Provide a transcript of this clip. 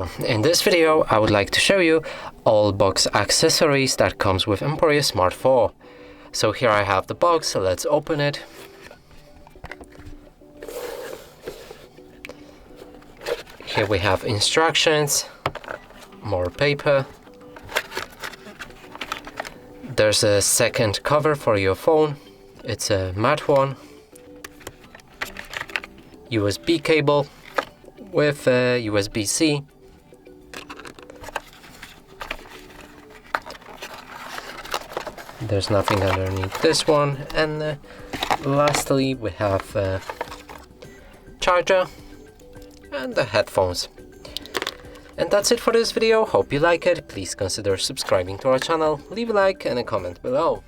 So in this video I would like to show you all box accessories that comes with EMPORIA Smart 4. So here I have the box, so let's open it. Here we have instructions, more paper. There's a second cover for your phone. It's a matte one. USB cable with USB-C. There's nothing underneath this one. And lastly we have a charger and the headphones. And that's it for this video. Hope you like it. Please consider subscribing to our channel, leave a like and a comment below.